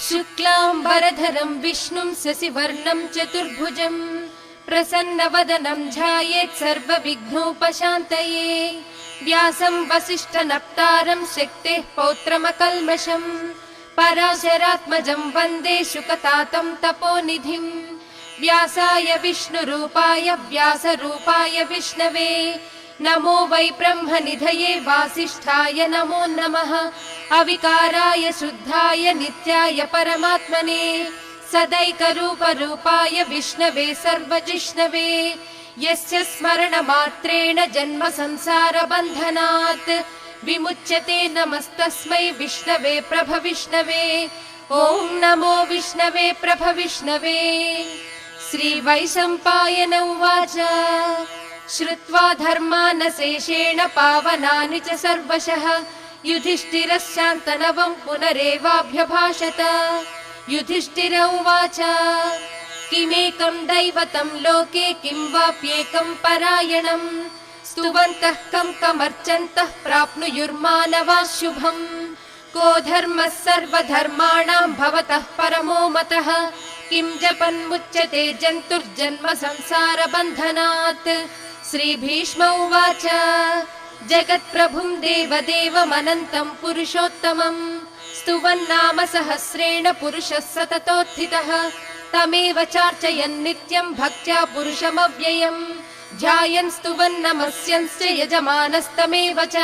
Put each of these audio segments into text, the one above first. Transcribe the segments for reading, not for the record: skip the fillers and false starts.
शुक्लांबरधरं विष्णुं शशिवर्णं चतुर्भुजं प्रसन्नवदनं ध्यायेत् सर्वविघ्नोपशान्तये। व्यासं वसिष्ठनप्तारं शक्तेः पौत्रमकल्मषं पराशरात्मजं वन्दे शुकतातं तपोनिधिं। व्यासाय विष्णुरूपाय व्यासरूपाय विष्णवे नमो वै ब्रह्मनिधये वासिष्ठाय नमो नमः। अविकाराय शुद्धाय नित्याय परमात्मने सदैकरूपरूपाय विष्णवे सर्वजिष्णवे। यस्य स्मरणमात्रेण जन्म संसारबन्धनात् विमुच्यते नमस्तस्मै विष्णवे प्रभविष्णवे। ॐ नमो विष्णवे प्रभविष्णवे। श्रीवैशम्पायन उवाच श्रुत्वा धर्मानशेषेण पावनानि च सर्वशः युधिष्ठिरश्चान्तनवं पुनरेवाभ्यभाषत। युधिष्ठिर उवाच किमेकं दैवतं लोके किं वाप्येकं परायणम् स्तुवन्तः कं कमर्चन्तः प्राप्नुयुर्मानवाः शुभम्। को धर्मः सर्वधर्माणां भवतः परमो मतः किं जपन्मुच्यते जन्तुर्जन्म संसारबन्धनात्। श्रीभीष्म उवाच जगत्प्रभुं देवदेवमनन्तं पुरुषोत्तमं स्तुवन्नाम सहस्रेण पुरुषः सततोत्थितः। तमेव चार्चयन् नित्यं भक्त्या पुरुषमव्ययम् ध्यायन् स्तुवन् नमस्यंश्च यजमानस्तमेव च।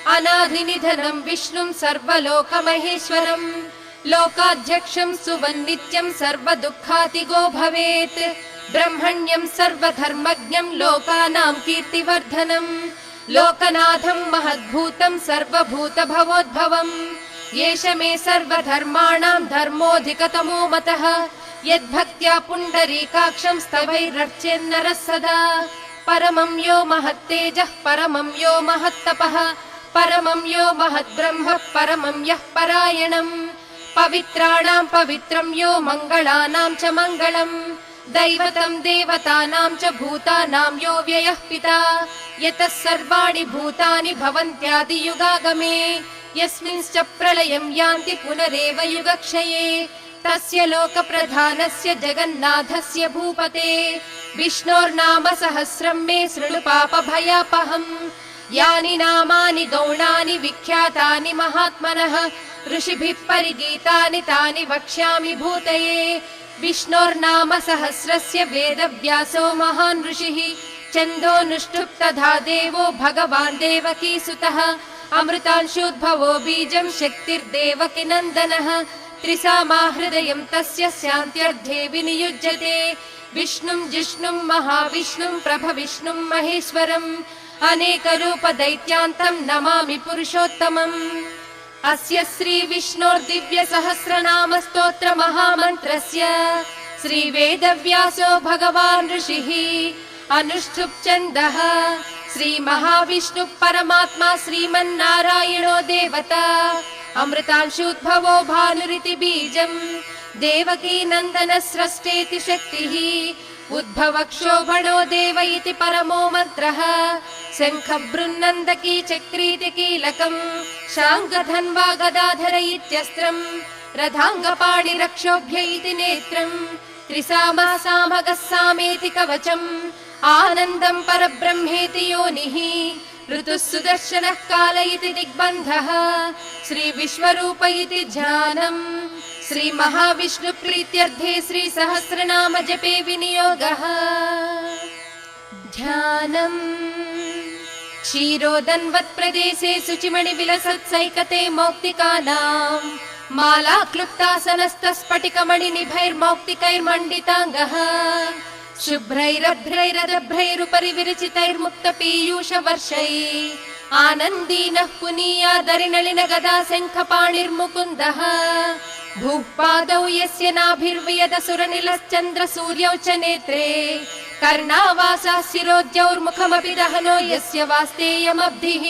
अनादिनिधनं विष्णुं सर्वलोकमहेश्वरम् लोकाध्यक्षं स्तुवन् नित्यं सर्वदुःखातिगो भवेत्। ब्रह्मण्यं सर्वधर्मज्ञं लोकानां कीर्तिवर्धनम् लोकनाथं महद्भूतं सर्वभूतभवोद्भवम्। येष मे सर्वधर्माणां धर्मोऽधिकतमो मतः यद्भक्त्या पुण्डरीकाक्षं स्तवैरर्चेन्नरः सदा। परमं यो महत्तेजः परमं यो महत्तपः परमं यो महद्ब्रह्म परमं यः परायणम्। पवित्राणां पवित्रं यो मङ्गलानां च मङ्गलम् दैवतं देवतानां च भूतानां यो व्ययः पिता। यतः सर्वाणि भूतानि भवन्त्यादियुगागमे यस्मिंश्च प्रलयं यान्ति पुनरेव युगक्षये। तस्य लोकप्रधानस्य जगन्नाथस्य भूपते विष्णोर्नाम सहस्रं मे शृणु पापभयापहम्। यानि नामानि गौणानि विख्यातानि महात्मनः ऋषिभिः परिगीतानि तानि वक्ष्यामि भूतये। विष्णोर्नाम सहस्रस्य वेदव्यासो महान् ऋषिः छन्दोनुष्ठुप् तथा देवो भगवान् देवकीसुतः। अमृतांशोद्भवो बीजं शक्तिर्देवकी नन्दनः त्रिसामा हृदयं तस्य शान्त्यर्थे विनियुज्यते। विष्णुं जिष्णुं महाविष्णुं प्रभविष्णुं महेश्वरम् अनेकरूपदैत्यान्तं नमामि पुरुषोत्तमम्। अस्य श्रीविष्णोर्दिव्यसहस्रनाम स्तोत्र महामन्त्रस्य श्रीवेदव्यासो भगवान् ऋषिः अनुष्ठुप् छन्दः। श्रीमहाविष्णुः परमात्मा श्रीमन्नारायणो देवता अमृतांशोद्भवो भानुरिति बीजम् देवकी नन्दन स्रष्टेति शक्तिः उद्भवक्षोभणो देव इति परमो मन्त्रः। शङ्खबृन्नन्दकी चक्रीति कीलकम् शाङ्गधन्वा गदाधर इत्यस्त्रम् रथाङ्गपाणिरक्षोभ्य इति नेत्रम् त्रिसामा सामगः सामेति कवचम् आनन्दं परब्रह्मेति योनिः ऋतुः सुदर्शनः काल इति दिग्बन्धः श्रीविश्वरूप इति ध्यानम्। श्रीमहाविष्णुप्रीत्यर्थे श्रीसहस्रनाम जपे विनियोगः। ध्यानम् क्षीरोदन्वत्प्रदेशे शुचिमणिविलसत्सैकते मौक्तिकानां माला क्लुप्तासनस्तस्फटिकमणिनिभैर्मौक्तिकैर्मण्डिताङ्गः शुभ्रैरभ्रैरदभ्रैरुपरि विरचितैर्मुक्तपीयूषवर्षैः आनन्दीनः पुनीयादरिनलिन गदा शङ्खपाणिर्मुकुन्दः। भूः पादौ यस्य नाभिर्वियदसुरनिलश्चन्द्र सूर्यौ च नेत्रे कर्णावासाः शिरोद्यौर्मुखमपि दहनो यस्य वास्तेयमब्धिः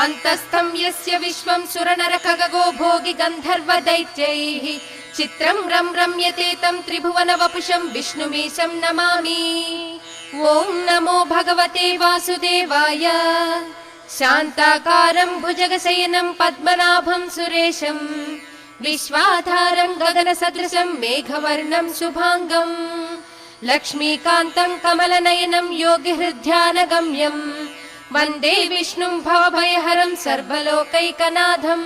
अन्तस्थं यस्य विश्वं सुरनरखगो भोगि गन्धर्व दैत्यैः चित्रं रं रम्यते तं त्रिभुवन वपुषं विष्णुमीशं नमामि। ॐ नमो भगवते वासुदेवाय। शान्ताकारं भुजगशयनं पद्मनाभं सुरेशं विश्वाधारं गगनसदृशं मेघवर्णं शुभांगं लक्ष्मीकान्तं कमलनयनं योगिहृद्ध्यानगम्यं वन्दे विष्णुं भवभयहरं सर्वलोकैकनाथं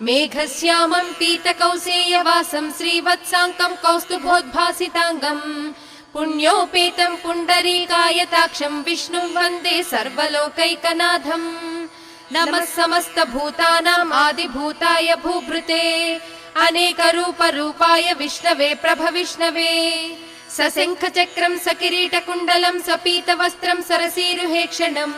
मेघश्यामं पीतकौसेयवासं श्रीवत्साङ्कं कौस्तुभोद्भासिताङ्गं पुण्योपेतं पुण्डरीकायताक्षं विष्णुं वन्दे सर्वलोकैकनाथम् नमः समस्तभूतानाम् आदिभूताय भूभृते अनेकरूपरूपाय विष्णवे प्रभविष्णवे सशङ्खचक्रं सकिरीटकुण्डलं सपीतवस्त्रं सरसीरुहेक्षणं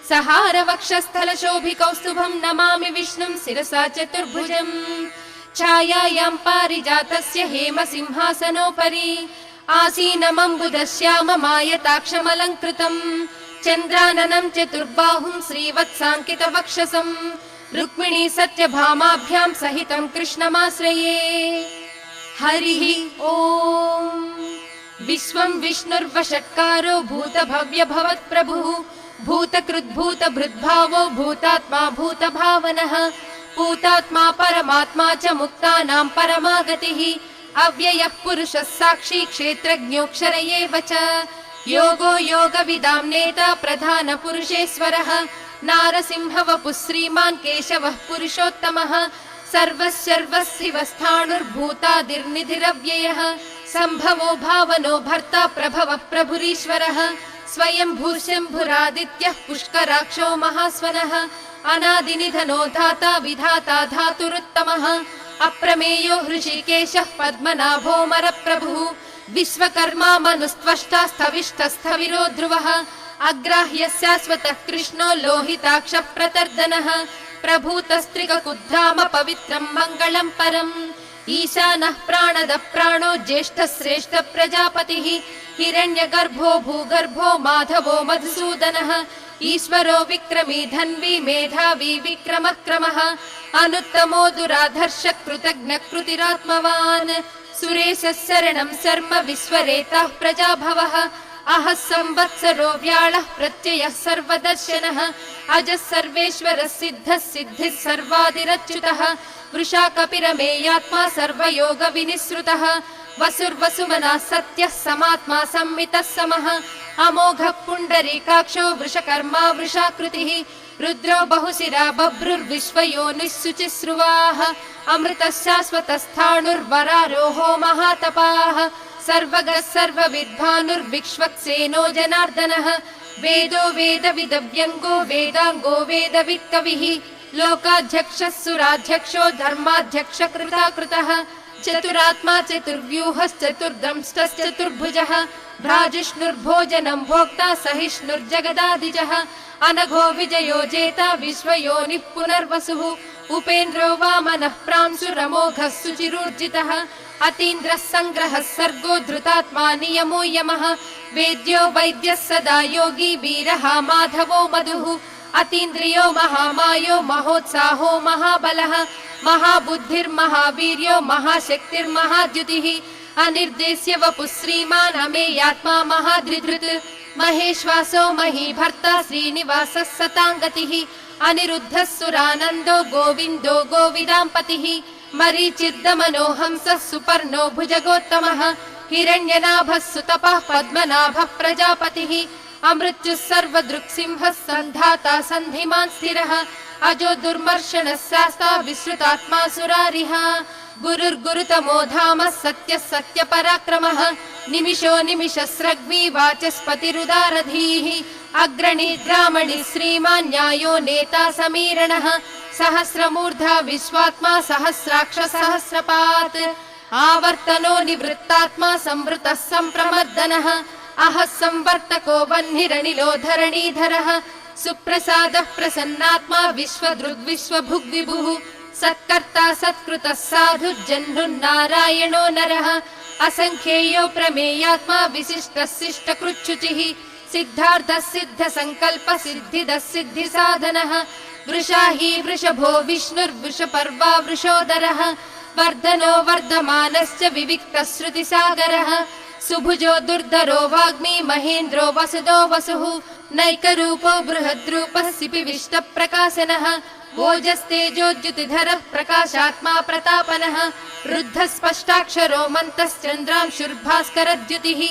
सहारवक्षस्थलशोभिकौस्तुभं नमामि विष्णुं शिरसा चतुर्भुजम् छायायां पारिजातस्य हेमसिंहासनोपरि आसीनमम्बुदश्याममायताक्षमलङ्कृतम् चन्द्राननं चतुर्बाहुं श्रीवत्साङ्कितवक्षसं रुक्मिणी सत्यभामाभ्यां सहितं कृष्णमाश्रये हरिः ओम् विश्वं विष्णुर्वषट्कारो भूतभव्यभवत्प्रभुः भूतकृद्भूतभृद्भावो भूतात्मा भूतभावनः पूतात्मा परमात्मा च मुक्तानां परमागतिः अव्ययः पुरुषः साक्षी क्षेत्रज्ञोऽक्षर एव च योगो योगविदां नेता प्रधानपुरुषेश्वरः नारसिंहवपुः श्रीमान् केशवः पुरुषोत्तमः सर्वस्सर्वशिवस्थाणुर्भूतादिर्निधिरव्ययः सम्भवो भावनो भर्ता प्रभवः प्रभुरीश्वरः स्वयंभूशम्भुरादित्यः पुष्कराक्षो महास्वनः अनादिनिधनो धाता विधाता धातुरुत्तमः अप्रमेयो हृषिकेशः पद्मनाभो मरप्रभुः विश्वकर्मा मनुस्त्वष्टा स्थविष्ठस्थविरो ध्रुवः अग्राह्यः शाश्वतः कृष्णो लोहिताक्षः प्रतर्दनः प्रभूतस्त्रिककुद्धाम पवित्रं मङ्गलं परम् ईशानः प्राणदः प्राणो ज्येष्ठः श्रेष्ठ प्रजापतिः हिरण्यगर्भो भूगर्भो माधवो मधुसूदनः ईश्वरो विक्रमी धन्वी मेधावी विक्रमः क्रमः अनुत्तमो दुराधर्ष कृतज्ञ कृतिरात्मवान् सुरेशः शरणं शर्म विश्वरेताः प्रजाभवः अहः संवत्सरो व्याळः प्रत्ययः सर्वदर्शनः अजः सर्वेश्वरः सिद्धः सिद्धिः सर्वादिरच्युतः वृषा कपिरमेयात्मा सर्वयोग विनिःसृतः वसुर्वसुमनः सत्यः समात्मा संमितः समः अमोघः पुण्डरीकाक्षो वृषकर्मा वृषाकृतिः रुद्रो बहुशिरा बभ्रुर्विश्वयोनिः शुचिस्रुवाः अमृतः शाश्वतस्थाणुर्वरारोहो महातपाः सर्वगः सर्वविद्भानुर्विक्ष्वक्सेनो जनार्दनः वेदो वेदविदव्यङ्गो वेदाङ्गो वेदवित्कविः लोकाध्यक्षः सुराध्यक्षो धर्माध्यक्ष कृताकृतः चतुरात्मा चतुर्व्यूहश्चतुर्दंष्टश्चतुर्भुजः भ्राजिष्णुर्भोजनं भोक्ता सहिष्णुर्जगदादिजः अनघो विजयो जेता विश्वयोनिः पुनर्वसुः उपेन्द्रो वामनः प्रांशुरमोघः सुचिरूर्जितः अतीन्द्रः सङ्ग्रहः सर्गो धृतात्मा नियमो यमः वेद्यो वैद्यः सदा योगी वीरः माधवो मधुः अतीन्द्रियो महामायो महोत्साहो महाबलः महाबुद्धिर्महावीर्यो महाशक्तिर्महाद्युतिः अनिर्देश्य वपुः श्रीमान् अमेयात्मा महाधृधृत् महेश्वासो महीभर्ता श्रीनिवासः सताङ्गतिः अनिरुद्धः सुरानन्दो गोविन्दो गोविदाम्पतिः मरीचिर्दमनो हंसः सुपर्णो भुजगोत्तमः हिरण्यनाभः सुतपः पद्मनाभः प्रजापतिः अमृत्युः सर्वदृक्सिंहः सन्धाता सन्धिमान् स्थिरः अजो दुर्मर्शनः शास्ता विश्रुतात्मा सुरारिः गुरुर्गुरुतमो धामः सत्यः सत्यपराक्रमः निमिषो निमिषस्रग्वी वाचस्पतिरुदारधीः अग्रणी ग्रामणि श्रीमान् न्यायो नेता समीरणः सहस्रमूर्धा विश्वात्मा सहस्राक्ष सहस्रपात् आवर्तनो निवृत्तात्मा संवृतः सम्प्रमर्दनः अहः संवर्तको वह्निरनिलो धरणीधरः सुप्रसादः प्रसन्नात्मा विश्वदृग्विश्वभुग्विभुः सत्कर्ता सत्कृतः साधुर्जह्नुर्नारायणो नरः असंख्येयो प्रमेयात्मा विशिष्टः शिष्टकृच्छुचिः सिद्धार्थः सिद्धसङ्कल्पः सिद्धिदः सिद्धिसाधनः वृषाही वृषभो विष्णुर्वृषपर्वा वृषोदरः वर्धनो वर्धमानश्च विविक्तः श्रुतिसागरः सुभुजो दुर्धरो वाग्मी महेन्द्रो वसुदो वसुः नैकरूपो बृहद्रूपः सिपिविष्टप्रकाशनः ओजस्तेजोद्युतिधरः प्रकाशात्मा प्रतापनः रुद्धः स्पष्टाक्षरो मन्तश्चन्द्रांशुर्भास्करद्युतिः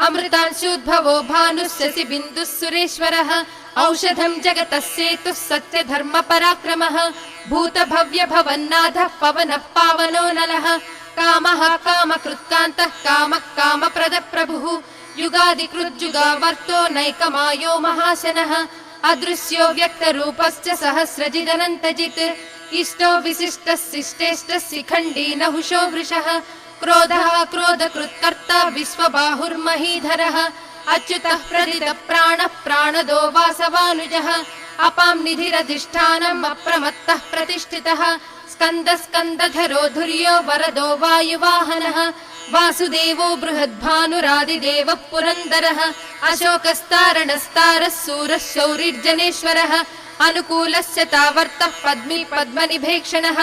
अमृतांशूद्भवो भानुः शशिबिन्दुः सुरेश्वरः औषधं जगतः सेतुः सत्यधर्मपराक्रमः भूतभव्यभवन्नाथः पवनः पावनो नलः कामः कामकृत्कान्तः कामः कामप्रदः प्रभुः युगादिकृज्जुगावर्तो नैकमायो महाशनः अदृश्यो व्यक्तरूपश्च सहस्रजिदनन्तजित् इष्टो विशिष्टः शिष्टेष्टः शिखण्डी नहुषो वृषः क्रोधः क्रोधकृत्कर्ता विश्वबाहुर्महीधरः अच्युतः प्रदितः प्राणः प्राणदो वासवानुजः अपां निधिरधिष्ठानम् अप्रमत्तः प्रतिष्ठितः स्कन्दः स्कन्दधरो धुर्यो वरदो वायुवाहनः वासुदेवो बृहद्भानुरादिदेवः पुरन्दरः अशोकस्तारणस्तारः सूरः शौरिर्जनेश्वरः अनुकूलस्य तावर्तः पद्मी पद्मनिभेक्षणः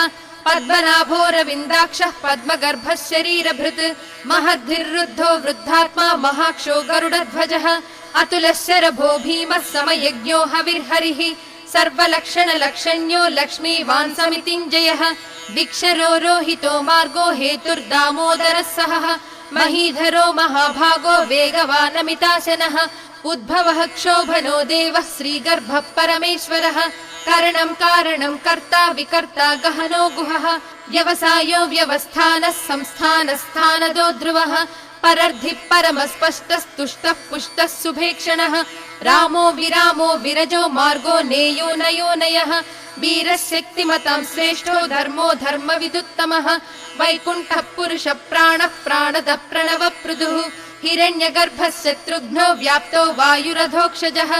पद्मनाभोरविन्दाक्षः पद्मगर्भः शरीरभृत् महद्भिर्रुद्धो वृद्धात्मा महाक्षो गरुडध्वजः अतुलः शरभो भीमः समयज्ञो हविर्हरिः सर्वलक्षणलक्षण्यो लक्ष्मीवान् समितिञ्जयः दिक्षरो रोहितो मार्गो हेतुर्दामोदरः सहः महीधरो महाभागो वेगवानमिताशनः उद्भवः क्षोभनो देवः श्रीगर्भः परमेश्वरः करणं कारणं कर्ता विकर्ता गहनो गुहः व्यवसायो व्यवस्थानः संस्थानस्थानदो ध्रुवः परर्धिः परमस्पष्टस्तुष्टः पुष्टः सुभेक्षणः रामो विरामो विरजो मार्गो नेयो नयोनयः वीरः शक्तिमतां श्रेष्ठो धर्मो धर्मविदुत्तमः वैकुण्ठः पुरुषः प्राणः प्राणदः प्रणवपृदुः हिरण्यगर्भः शत्रुघ्नो व्याप्तो वायुरधोक्षजः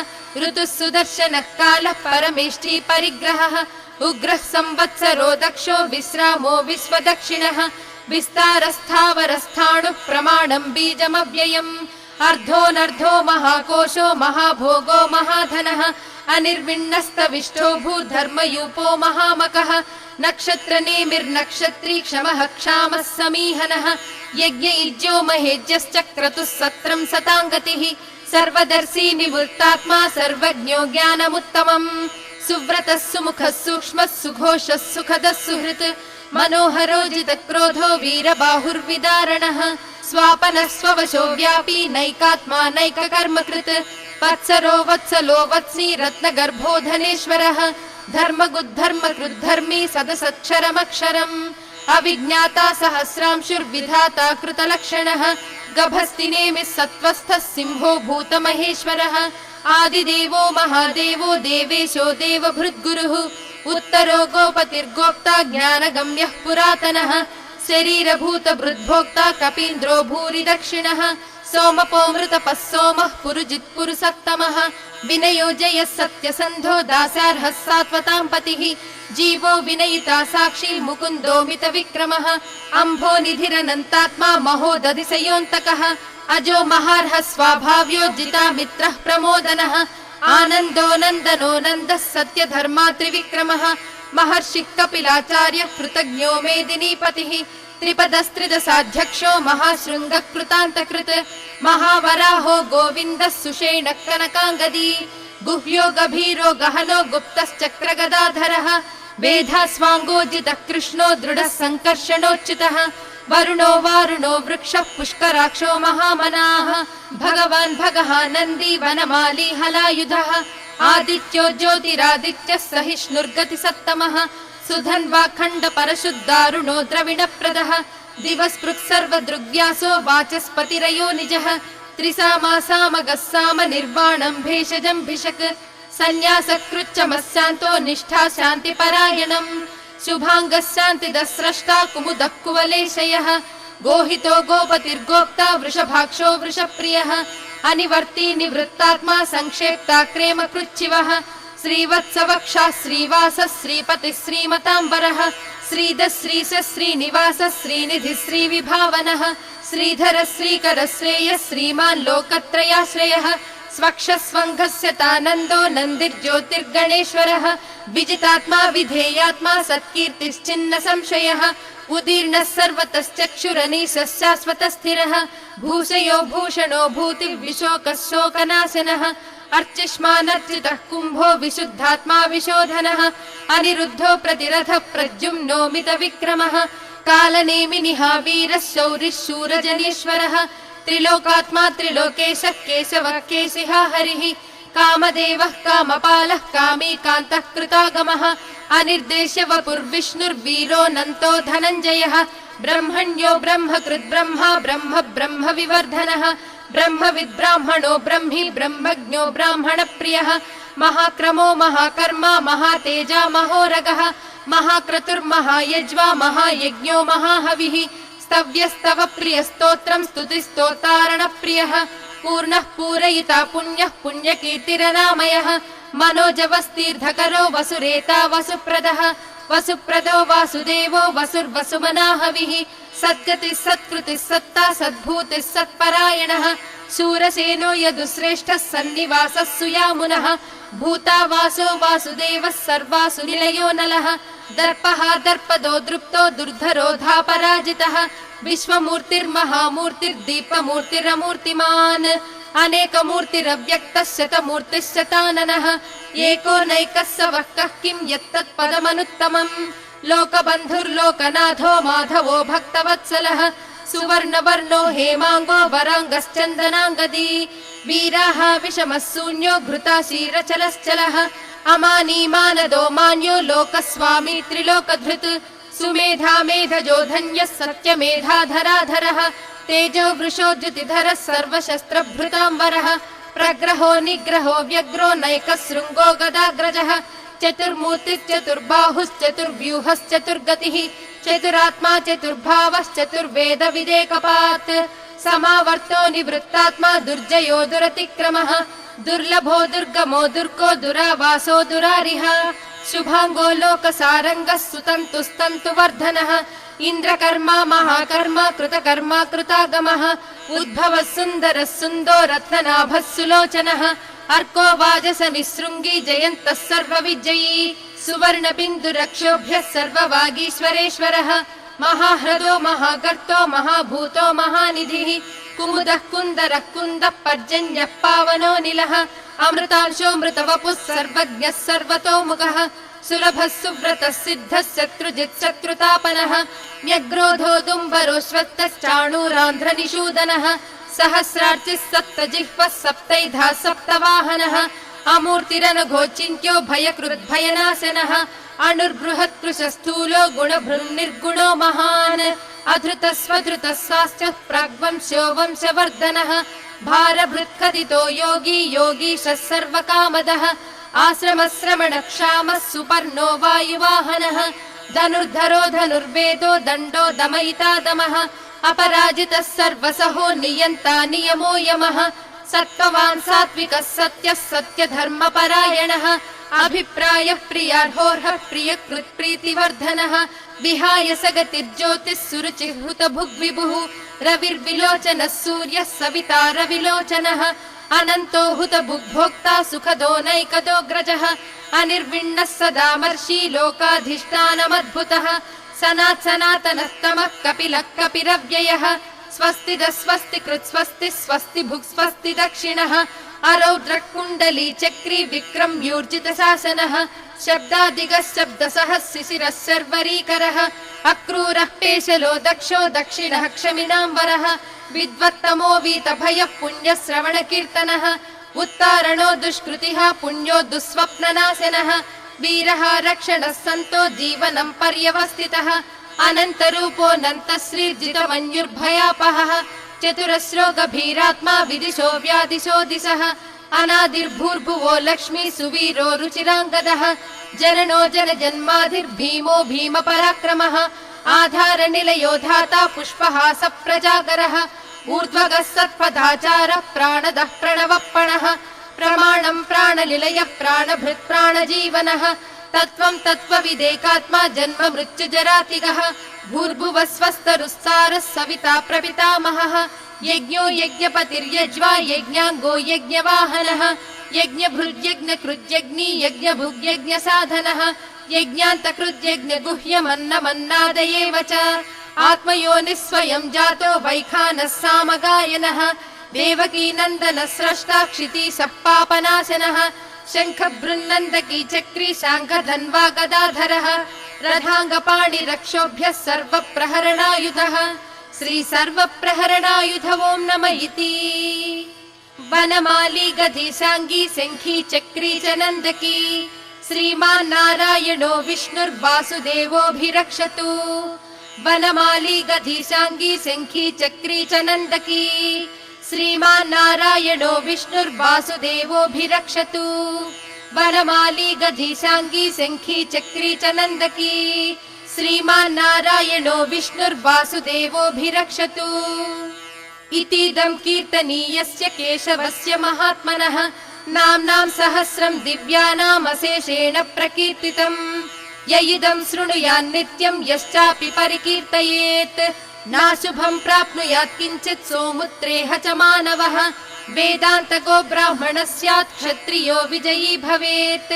ऋतुः सुदर्शनः कालः परमेष्ठी परिग्रहः उग्रः संवत्सरो दक्षो विश्रामो विश्वदक्षिणः विस्तारस्थावरस्थाणुः प्रमाणं बीजमव्ययम् अर्धोऽनर्धो महाकोशो महाभोगो महाधनः अनिर्विण्णस्तविष्ठो भूधर्मयूपो महामकः नक्षत्रनेमिर्नक्षत्री क्षमः क्षामः समीहनः यज्ञ इज्यो महेज्यश्चक्रतुः सत्रं सताङ्गतिः सर्वदर्शी निवृत्तात्मा सर्वज्ञो ज्ञानमुत्तमम् सुव्रतः सुमुखः सूक्ष्मः सुघोषः सुखदः सुहृत् मनोहरो जितक्रोधो वीरबाहुर्विदारणः स्वापनः स्ववशो व्यापी नैकात्मा नैककर्मकृत् वत्सरो वत्सलो वत्सी रत्नगर्भो धनेश्वरः धर्मगुद्धर्मकृद्धर्मी सदसक्षरमक्षरम् अविज्ञाता सहस्रांशुर्विधाता कृतलक्षणः गभस्तिनेमिः सत्त्वस्थः सिंहो भूतमहेश्वरः आदिदेवो महादेवो देवेशो देवभृद्गुरुः उत्तरो गोपतिर्गोप्ता ज्ञानगम्यः पुरातनः शरीरभूतभृद्भोक्ता कपीन्द्रो भूरि दक्षिणः सोमपोमृतपः सोमः पुरुजित्पुरुसत्तमः विनयो जयः सत्यसन्धो दासार्हः सात्वतां पतिः जीवो विनयिता साक्षी मुकुन्दो मितविक्रमः अम्भो निधिरनन्तात्मा महोदधिसयोऽन्तकः अजो महार्हः स्वाभाव्यो जिता मित्रः प्रमोदनः आनन्दो नन्दनो नन्दः सत्यधर्मा त्रिविक्रमः महर्षिः कपिलाचार्यः कृतज्ञो मेदिनीपतिः त्रिपदस्त्रिदशाध्यक्षो महाशृङ्गः कृतान्तकृत् महावराहो गोविन्दः सुषेणः कनकाङ्गदी गुह्यो गभीरो गहनो गुप्तश्चक्रगदाधरः वेधास्वाङ्गोजितः कृष्णो दृढः सङ्कर्षणोच्युतः वरुणो वारुणो वृक्षः पुष्कराक्षो महामनाः भगवान् भगः नन्दी वनमाली हलायुधः आदित्यो ज्योतिरादित्यः सहिष्णुर्गतिसत्तमः सुधन्वा खण्ड परशुद्धारुणो द्रविणप्रदः दिवस्पृक् सर्वदृग्व्यासो वाचस्पतिरयो निजः त्रिसामासामगः साम निर्वाणं भेषजं भिषक् सन्न्यासकृच्चमस्यान्तो निष्ठा शान्तिपरायणम् शुभाङ्गः शान्तिदः स्रष्टा कुमुदः कुवलेशयः गोहितो गोपतिर्गोप्ता वृषभाक्षो वृषप्रियः अनिवर्ती निवृत्तात्मा संक्षेप्ता क्रेमकृच्छिवः श्रीवत्सवक्षः श्रीवासः श्रीपतिः श्रीमताम्बरः श्रीधः श्रीशः श्रीनिवासः श्रीनिधिः श्रीविभावनः श्रीधरः श्रीकरः श्रेयः श्रीमान् लोकत्रयाश्रयः स्वक्षस्वङ्घस्यतानन्दो नन्दिर्ज्योतिर्गणेश्वरः विजितात्मा विधेयात्मा सत्कीर्तिश्चिन्न संशयः उदीर्णः सर्वतश्चक्षुरनीशः शाश्वतस्थिरः भूषयो भूषणो भूतिर्विशोकः शोकनाशनः अर्चिष्मानर्चितः कुम्भो विशुद्धात्मा विशोधनः अनिरुद्धो प्रतिरथः प्रद्युम्नो मितविक्रमः कालनेमिनिः वीरः शौरिः शूरजनीश्वरः त्रिलोकात्मा त्रिलोकेशः केशवः केशिः हरिः कामदेवः कामपालः कामी कान्तः कृतागमः अनिर्देश्य वपुर्विष्णुर्वीरोऽनन्तो धनञ्जयः ब्रह्मण्यो ब्रह्मकृद्ब्रह्मा ब्रह्म ब्रह्म विवर्धनः ब्रह्मविद्ब्राह्मणो ब्रह्मी ब्रह्मज्ञो ब्राह्मणप्रियः महाक्रमो महाकर्मा महातेजा महोरगः महाक्रतुर्महायज्वा महायज्ञो महाहविः स्तव्यस्तव प्रियस्तोत्रम् स्तुतिस्तोतारणप्रियः पूर्णः पूरयिता पुण्यः पुण्यकीर्तिरनामयः मनोजवस्तीर्धकरो वसुरेता वसुप्रदः वसुप्रदो वासुदेवो वसुर्वसुमनाहविः सद्गतिः सत्कृतिः सत्ता सद्भूतिः सत्परायणः शूरसेनो यदुश्रेष्ठः सन्निवासः सुयामुनः भूता वासो वासुदेवः सर्वासु निलयो नलः दर्पः दर्पदो दृप्तो दुर्धरो धापराजितः विश्वमूर्तिर्महामूर्तिर्दीपमूर्तिरमूर्तिमान् अनेकमूर्तिरव्यक्तः शतमूर्तिः शताननः एको नैकः स वः कः किं यत्तत्पदमनुत्तमम् लोकबन्धुर्लोकनाथो माधवो भक्तवत्सलः सुवर्णवर्णो हेमाङ्गो वराङ्गश्चन्दनाङ्गदी वीराः विषमः शून्यो घृताशीरचलश्चलः अमानी मानदो मान्यो लोकस्वामी त्रिलोकधृत् सुमेधा मेधजो धन्यः सत्यमेधाधराधरः तेजो वृषोद्युतिधरः सर्वशस्त्रभृताम्बरः प्रग्रहो निग्रहो व्यग्रो नैकशृङ्गो गदाग्रजः चतुर्मूर्तिश्चतुर्बाहुश्चतुर्व्यूहश्चतुर्गतिः चतुरात्मा चतुर्भावश्चतुर्वेद विदेकपात् समावर्तो निवृत्तात्मा दुर्जयो दुरतिक्रमः दुर्लभो दुर्गमो दुर्गो दुरावासो दुरारिः शुभाङ्गो लोकसारङ्गः सुतन्तुस्तन्तुवर्धनः इन्द्रकर्मा महाकर्मा कृतकर्मा कृतागमः उद्भवः सुन्दरः सुन्दो रत्ननाभः सुलोचनः अर्को वाजसनिःशृङ्गी जयन्तः सर्वविजयी सुवर्णबिन्दुरक्षोभ्यः सर्ववागीश्वरेश्वरः महाह्रदो महागर्तो महाभूतो महानिधिः कुमुदः कुन्दरः कुन्दः पर्जन्यः पावनो निलः अमृतांशो मृतवपुः सर्वज्ञः सर्वतोमुखः सुलभः सुव्रतः सिद्धः शत्रुजित् शत्रुतापनः व्यग्रोधो दुम्बरोऽश्वत्थश्चाणूरान्ध्रनिषूदनः सहस्रार्चिः सप्तजिह्वः सप्तैधा सप्तवाहनः अमूर्तिरनघोचिन्त्यो भयकृद्भयनाशनः अणुर्बृहत्कृशस्थूलो गुणभृन्निर्गुणो महान् अधृतस्वधृतस्वास्थ्यः प्राग्वंश्यो वंशवर्धनः भारभृत्कथितो योगी योगीशः सर्वकामदः आश्रमश्रमणक्षामः सुपर्णो वायुवाहनः धनुर्धरो धनुर्वेदो दण्डो दमयिता दमः अपराजितः सर्वसहो नियन्ता नियमो यमः सत्त्ववान् सात्विकः सत्यः सत्यधर्मपरायणः अभिप्रायः प्रियार्होर्हः प्रियकृत्प्रीतिवर्धनः विहाय सगतिर्ज्योतिः सुरुचिः हुतभुग्विभुः रविर्विलोचनः सूर्यः सविता रविलोचनः अनन्तो हुतभुग्भोक्ता सुखदो नैकदोऽग्रजः अनिर्विण्णः सदामर्षि लोकाधिष्ठानमद्भुतः सनातनस्तमः कपिलः कपिरव्ययः स्वस्तिदः स्वस्तिकृत् स्वस्तिः स्वस्ति भुक् स्वस्ति दक्षिणः अरौद्रः कुण्डली चक्री विक्रम्यूर्जितशासनः शब्दादिगः शब्दसः शिशिरः शर्वरीकरः अक्रूरः पेशलो दक्षो दक्षिणः क्षमिनाम्बरः विद्वत्तमो वीतभयः पुण्यश्रवणकीर्तनः उत्तारणो दुष्कृतिः पुण्यो दुःस्वप्ननाशनः वीरः रक्षणः सन्तो जीवनं पर्यवस्थितः अनन्तरूपोऽनन्तश्रीर्जितमन्युर्भयापहः चतुरस्रो गभीरात्मा विदिशो व्यादिशो दिशः अनादिर्भूर्भुवो लक्ष्मी सुवीरो रुचिराङ्गदः जननो जनजन्माधिर्भीमो भीमपराक्रमः आधारनिलयो धाता पुष्पहास प्रजागरः ऊर्ध्वगः सत्पदाचारः प्राणदः प्रणवप्पणः प्रमाणं प्राणनिलयः प्राणभृत् प्राणजीवनः तत्त्वं तत्त्वविदेकात्मा जन्म मृत्युजरातिगः भूर्भुवः स्वस्तरुस्सारः सविता प्रपितामहः यज्ञो यज्ञपतिर्यज्वा यज्ञाङ्गो यज्ञवाहनः यज्ञभृद्यज्ञकृद्यज्ञी यज्ञभुग्यज्ञसाधनः यज्ञान्तकृद्यज्ञगुह्यमन्नमन्नादयेव च आत्मयोनिः स्वयं जातो वैखानः सामगायनः देवकी नन्दन स्रष्टा क्षिति सप्पापनाशनः शङ्खबृन्नन्दकी चक्री शाङ्खधन्वा गदाधरः रथाङ्गपाणिरक्षोभ्यः सर्वप्रहरणायुधः श्री सर्वप्रहरणायुध ॐ नमः इति वनमाली गदिशाङ्गी शङ्खी चक्री च नन्दकी श्रीमान् नारायणो विष्णुर्वासुदेवोऽभिरक्षतु वनमाली गदिशाङ्गी शङ्खी चक्री च नन्दकी श्रीमान् नारायणो विष्णुर्वासुदेवोऽभिरक्षतु वनमाली गदिशाङ्गी शङ्खी चक्री च नन्दकी श्रीमान् नारायणो विष्णुर्वासुदेवोऽभिरक्षतु इतीदं कीर्तनीयस्य केशवस्य महात्मनः नाम्नां सहस्रं दिव्यानामशेषेण प्रकीर्तितम् य इदं शृणुयान् नित्यं यश्चापि परिकीर्तयेत् नाशुभं प्राप्नुयात् किञ्चित् सोमुत्रेह च मानवः वेदान्तको ब्राह्मणः स्यात् क्षत्रियो विजयी भवेत्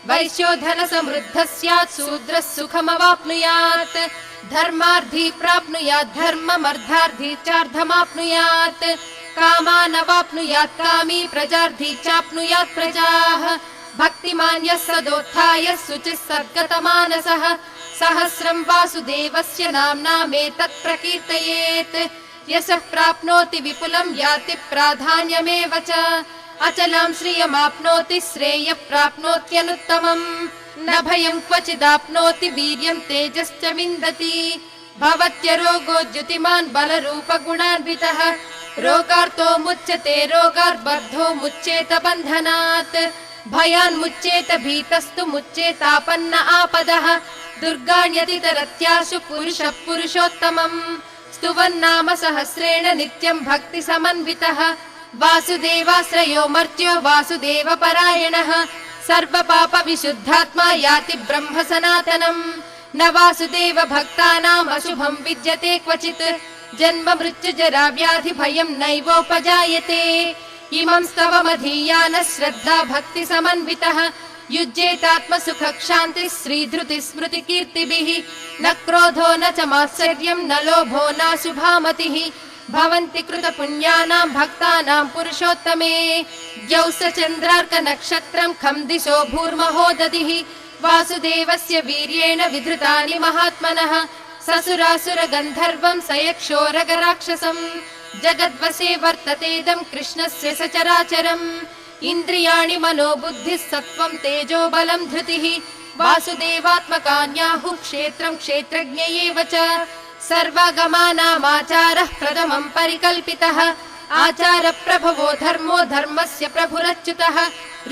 वैश्यो धन समृद्धः स्यात् शूद्रः सुखमवाप्नुयात् धर्मार्थी प्राप्नुयात् धर्ममर्धार्थी चार्धमाप्नुयात् कामानवाप्नुयात् कामी प्रजार्थी चाप्नुयात् प्रजाः भक्तिमान् यः सदोत्थाय शुचिः सद्गतमानसः सहस्रं वासुदेवस्य नाम्नामेतत् प्रकीर्तयेत् यशः प्राप्नोति विपुलं याति प्राधान्यमेव च अचलां श्रियमाप्नोति श्रेयः प्राप्नोत्यनुत्तमम् न भयं क्वचिदाप्नोति वीर्यं तेजश्च विन्दति भवत्यरोगो द्युतिमान् बलरूपगुणान्वितः रोगार्तो मुच्यते रोगार्बद्धो मुच्येत बन्धनात् भयान्मुच्येत भीतस्तु मुच्येतापन्न आपदः दुर्गाण्यतितरत्याशु पुरुषः पुरुषोत्तमम् स्तुवन्नाम सहस्रेण नित्यं भक्ति समन्वितः वासुदेवाश्रयो मर्त्यो वासुदेवपरायणः सर्वपाप विशुद्धात्मा याति ब्रह्म सनातनम् न वासुदेव भक्तानाम् अशुभं विद्यते क्वचित् जन्म मृत्यु जरा व्याधि भयं नैवोपजायते इमं स्तवमधीयानः श्रद्धा भक्ति समन्वितः युज्येतात्म सुख क्षान्ति श्रीधृति स्मृति कीर्तिभिः न क्रोधो न च मात्सर्यं न लोभो नाशुभामतिः भवन्ति कृत पुण्यानां भक्तानां पुरुषोत्तमे द्यौस चन्द्रार्क नक्षत्रं खं दिशो भूर्महो दधिः वासुदेवस्य वीर्येण विधृतानि महात्मनः ससुरासुर गन्धर्वं सयक्षोरगराक्षसम् जगद्वशे वर्ततेदं कृष्णस्य सचराचरम् इन्द्रियाणि मनो बुद्धिः सत्त्वं तेजो बलं धृतिः वासुदेवात्मकान्याहुः क्षेत्रं क्षेत्रज्ञ एव च सर्वागमानामाचारः प्रथमं परिकल्पितः आचार प्रभवो धर्मो धर्मस्य प्रभुरच्युतः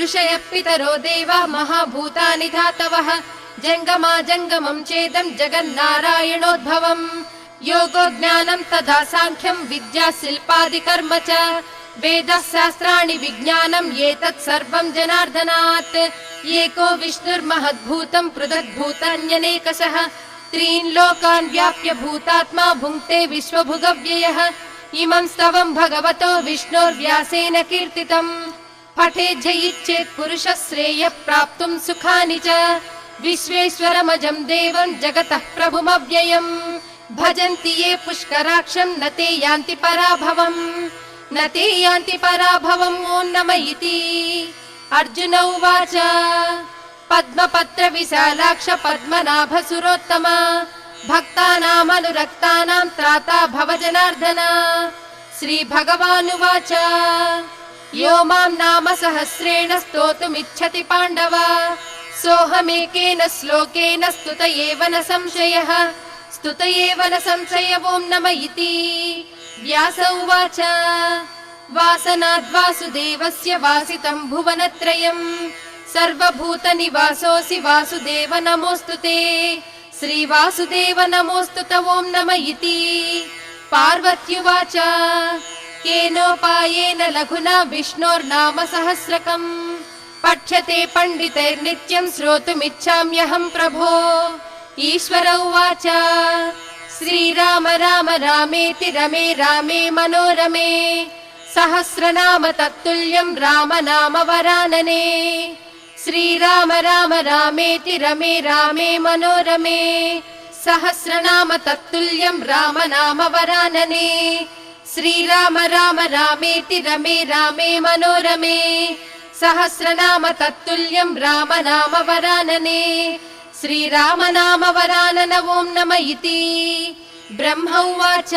ऋषयः पितरो देवा महाभूतानि धातवः जङ्गमा जङ्गमं चेदं जगन्नारायणोद्भवम् योगो ज्ञानं तथा साङ्ख्यं विद्या शिल्पादिकर्म च वेदः शास्त्राणि विज्ञानम् एतत् सर्वं जनार्दनात् एको विष्णुर्महद्भूतं पृथग्भूतान्यनेकशः त्रीन् लोकान् व्याप्य भूतात्मा भुङ्क्ते विश्वभुगव्ययः इमं स्तवं भगवतो विष्णोर्व्यासेन कीर्तितम् पठेज्जयिच्छेत् पुरुषः श्रेयः प्राप्तुं सुखानि च विश्वेश्वरमजं देवं जगतः प्रभुमव्ययम् भजन्ति ये पुष्कराक्षं न ते यान्ति पराभवम् न ते यान्ति पराभवम् ॐ नमः इति अर्जुन उवाच पद्मपत्र विशालाक्ष पद्मनाभ सुरोत्तम भक्तानामनुरक्तानां त्राता भव जनार्दन श्रीभगवानुवाच यो मां नाम सहस्रेण स्तोतुमिच्छति पाण्डव सोऽहमेकेन श्लोकेन स्तुत एव न संशयः स्तुत एव न संशय ॐ नमः इति व्यास उवाच वासनाद्वासुदेवस्य वासितं भुवनत्रयम् सर्वभूतनिवासोऽसि वासुदेव नमोऽस्तु ते श्रीवासुदेव नमोऽस्तु ते ॐ नमः इति पार्वत्युवाच केनोपायेन लघुना विष्णोर्नाम सहस्रकम् पठ्यते पण्डितैर्नित्यं श्रोतुमिच्छाम्यहं प्रभो ईश्वर उवाच श्रीराम राम रामेति रमे रामे मनोरमे सहस्रनाम तत्तुल्यं राम नाम वरानने श्रीराम राम रामेति रमे रामे मनोरमे सहस्रनाम तत्तुल्यं राम नाम वरानने श्रीराम राम रामेति रमे रामे मनोरमे सहस्रनाम तत्तुल्यं राम नाम वरानने श्रीराम नाम वरानन ॐ नम इति ब्रह्म उवाच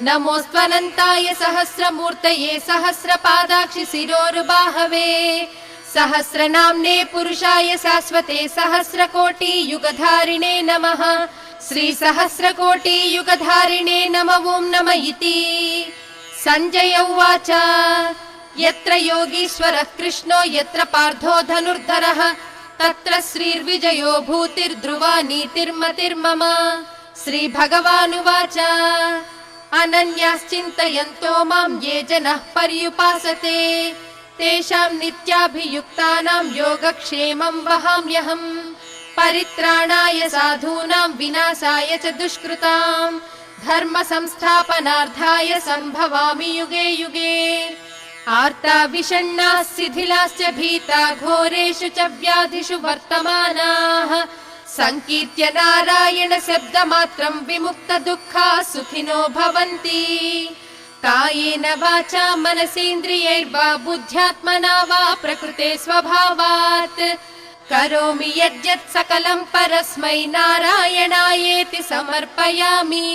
नमोऽस्त्वनन्ताय सहस्रमूर्तये सहस्रपादाक्षि शिरोरुबाहवे सहस्रनाम्ने पुरुषाय शाश्वते सहस्रकोटि युगधारिणे नमः श्री सहस्रकोटि युगधारिणे नम ॐ नम इति सञ्जय उवाच यत्र योगीश्वरः कृष्णो यत्र पार्थो धनुर्धरः तत्र श्रीर्विजयो भूतिर्ध्रुवा नीतिर्मतिर्मम श्रीभगवानुवाच अनन्याश्चिन्तयन्तो मां ये जनः पर्युपासते तेषां नित्याभियुक्तानां योगक्षेमं वहाम्यहम् परित्राणाय साधूनां विनाशाय च दुष्कृतां धर्म संस्थापनार्थाय सम्भवामि युगे युगे आर्ता विषण्णाः शिथिलाश्च भीता घोरेषु च व्याधिषु वर्तमानाः संकीर्त्य नारायण शब्दमात्रं विमुक्त दुःखाः सुखिनो भवन्ति कायेन वाचा मनसेन्द्रियैर्वा बुद्ध्यात्मना वा प्रकृते स्वभावात् करोमि यद्यत् सकलं परस्मै नारायणायेति समर्पयामि।